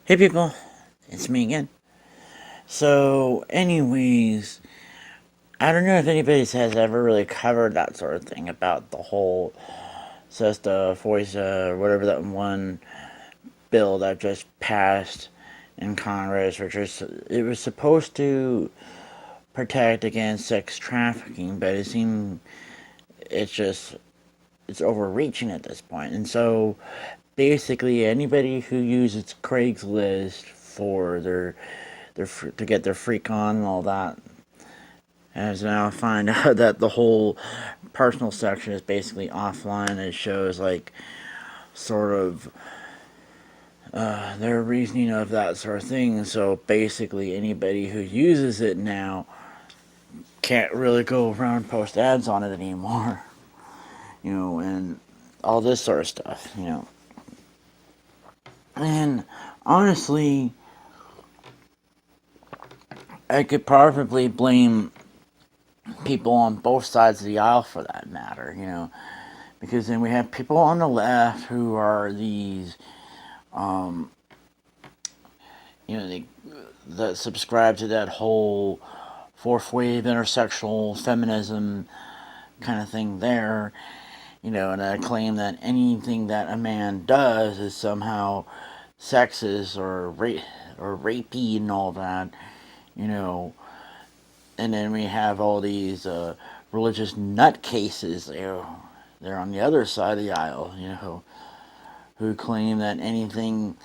Hey people, it's me again. So, anyways, I don't know if anybody has ever really covered that sort of thing about the whole SESTA, FOISA, or whatever that one bill that just passed in Congress, which was it was supposed to protect against sex trafficking, but it seemed it's just it's overreaching at this point. And so, basically, anybody who uses Craigslist for their to get their freak on and all that as now find out that the whole personal section is basically offline. It shows like sort of their reasoning of that sort of thing. So basically, anybody who uses it now can't really go around and post ads on it anymore. And all this sort of stuff. And honestly, I could probably blame people on both sides of the aisle for that matter. Because then we have people on the left who are these, um, they that subscribe to that whole fourth wave intersexual feminism kind of thing there, and I claim that anything that a man does is somehow sexist or rapey and all that, you know, and then we have all these religious nutcases, they're on the other side of the aisle, who claim that anything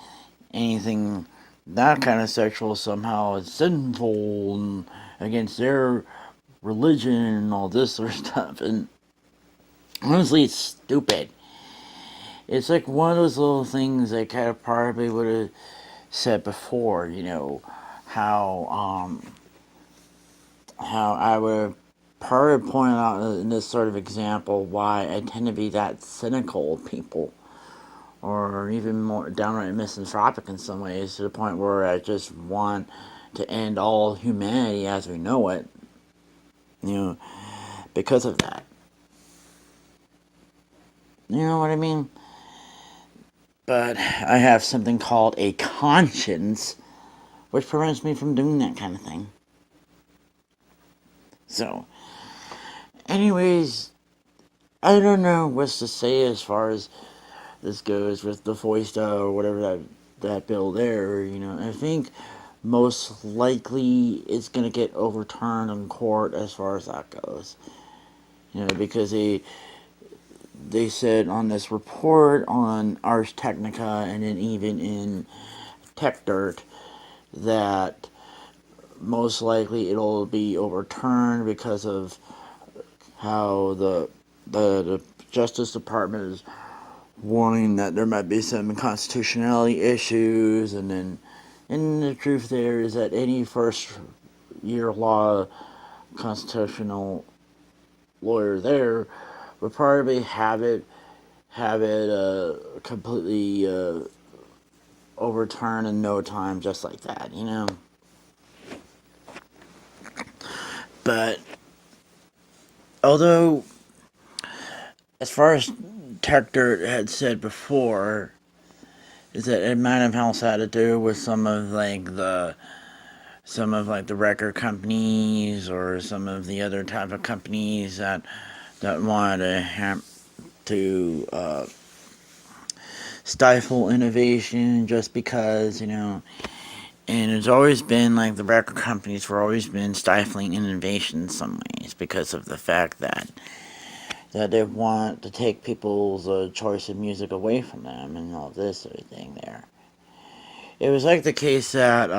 that kind of sexual somehow is sinful and against their religion and all this sort of stuff. And honestly, it's stupid. It's like one of those little things I kind of probably would have said before, how how I would have probably pointed out in this sort of example why I tend to be that cynical of people, or even more downright misanthropic in some ways, to the point where I just want to end all humanity as we know it, you know, because of that. You know what I mean? But I have something called a conscience, which prevents me from doing that kind of thing. So, anyways, I don't know what to say as far as this goes with the FOISTA or whatever that bill there. I think most likely it's going to get overturned in court as far as that goes. Because they said on this report on Ars Technica and then even in Tech Dirt that most likely it'll be overturned because of how the Justice Department is warning that there might be some constitutionality issues, and the truth there is that any first year law constitutional lawyer there would probably have it completely overturned in no time, just like that. But although, as far as Tech Dirt had said before, is that it might have also had to do with some of the record companies or some of the other type of companies that wanted to stifle innovation just because and it's always been like the record companies were always been stifling innovation in some ways because of the fact that they want to take people's choice of music away from them and all this sort of thing there. It was like the case that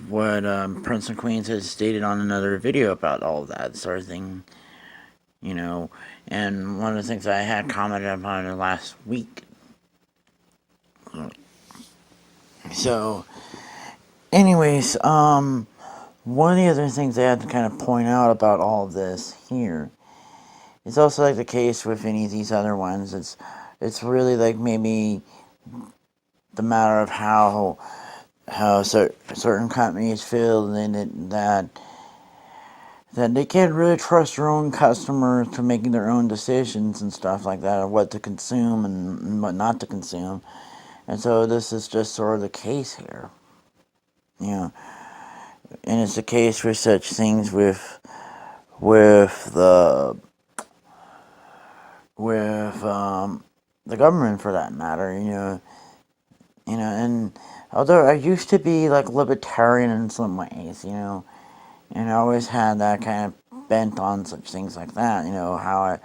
what Prince and Queens has stated on another video about all that sort of thing, you know. And one of the things I had commented upon last week. So, anyways, one of the other things I had to kind of point out about all of this here is also like the case with any of these other ones. It's really like maybe the matter of how certain companies feel that they can't really trust their own customers to making their own decisions and stuff like that, of what to consume and what not to consume. And so this is just sort of the case here. You know, and it's the case for such things with the government for that matter. And although I used to be like libertarian in some ways, and I always had that kind of bent on such things like that. How I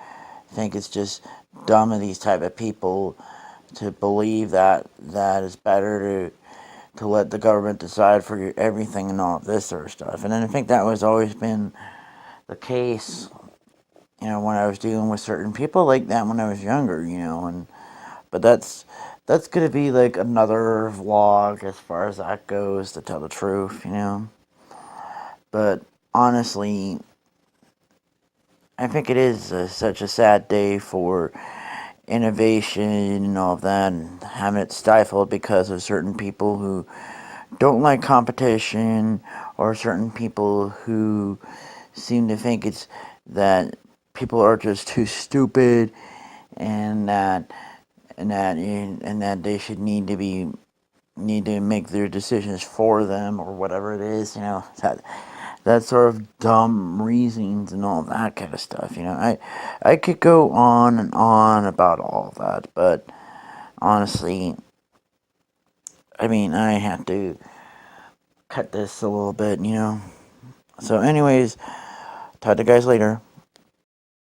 think it's just dumb of these type of people to believe that it's better to let the government decide for you everything and all of this sort of stuff. And I think that was always been the case, when I was dealing with certain people like that when I was younger, but that's gonna be like another vlog as far as that goes, to tell the truth. But honestly, I think it is such a sad day for innovation and all of that, and having it stifled because of certain people who don't like competition, or certain people who seem to think it's that people are just too stupid, and that they should need to make their decisions for them, or whatever it is, that sort of dumb reasons and all that kind of stuff. I could go on and on about all that, but honestly, I mean, I have to cut this a little bit. So anyways, talk to you guys later.